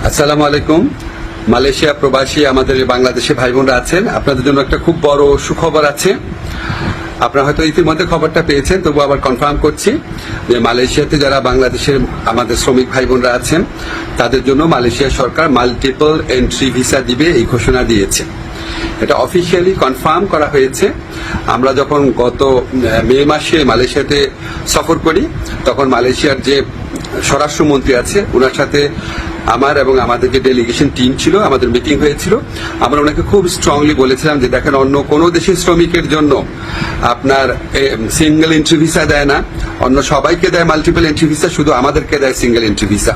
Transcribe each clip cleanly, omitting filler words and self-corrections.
আসসালামু আলাইকুম। মালয়েশিয়া প্রবাসী আমাদের বাংলাদেশি ভাই বোনরা আছেন, আপনাদের জন্য একটা খুব বড় সুখবর আছে। আপনারা হয়তো ইতিমধ্যে খবরটা পেয়েছেন, তবু আবার কনফার্ম করছি যে মালয়েশিয়াতে যারা বাংলাদেশের আমাদের শ্রমিক ভাই বোনরা আছেন তাদের জন্য মালয়েশিয়া সরকার মাল্টিপল এন্ট্রি ভিসা দিবে এই ঘোষণা দিয়েছে। এটা অফিসিয়ালি কনফার্ম করা হয়েছে। আমরা যখন গত মে মাসে মালয়েশিয়াতে সফর করি তখন মালয়েশিয়ার যে স্বরাষ্ট্রমন্ত্রী আছে ওনার সাথে আমার এবং আমাদের যে ডেলিগেশন টিম ছিল আমাদের মিটিং হয়েছিল। আমরা ওনাকে খুব স্ট্রংলি বলেছিলাম যে দেখেন, অন্য কোনো দেশের শ্রমিকের জন্য আপনার সিঙ্গেল এন্ট্রি ভিসা দেয় না, অন্য সবাইকে দেয় মাল্টিপল এন্ট্রি ভিসা, শুধু আমাদেরকে দেয় সিঙ্গেল এন্ট্রি ভিসা।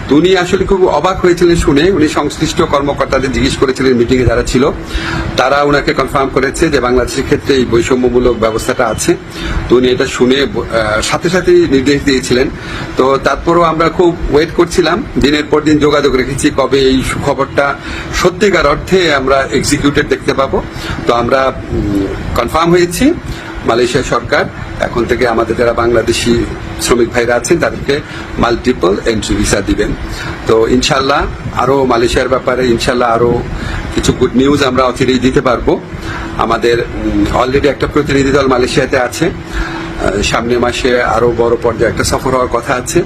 তো উনি আসলে খুব অবাক হয়েছিলেন শুনে। উনি সংশ্লিষ্ট কর্মকর্তাদের জিজ্ঞেস করেছিলেন, মিটিং এ যারা ছিল তারা ওনাকে কনফার্ম করেছে যে বাংলাদেশের ক্ষেত্রে এই বৈষম্যমূলক ব্যবস্থাটা আছে। তো উনি এটা শুনে সাথে সাথে নির্দেশ দিয়েছিলেন। তো তারপরও আমরা খুব ওয়েট করছিলাম, দিনের পর দিন যোগাযোগ রেখেছি কবে এই সুখবরটা সত্যিকার অর্থে আমরা এক্সিকিউটেড দেখতে পাবো। তো আমরা কনফার্ম হয়েছি মালয়েশিয়া সরকার এখন থেকে আমাদের যারা বাংলাদেশি শ্রমিক ভাইরা আছেন তাদেরকে মাল্টিপল এন্ট্রি ভিসা দিবেন। তো ইনশাল্লাহ আরো মালয়েশিয়ার ব্যাপারে ইনশাল্লাহ আরো কিছু গুড নিউজ আমরা অচিরেই দিতে পারবো। আমাদের অলরেডি একটা প্রতিনিধি দল মালয়েশিয়াতে আছে, সামনের মাসে আরো বড় পর্যায়ে একটা সফর হওয়ার কথা আছে।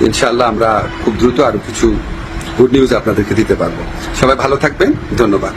ইনশাল্লাহ আমরা খুব দ্রুত আরো কিছু গুড নিউজ আপনাদেরকে দিতে পারবো। সবাই ভালো থাকবেন, ধন্যবাদ।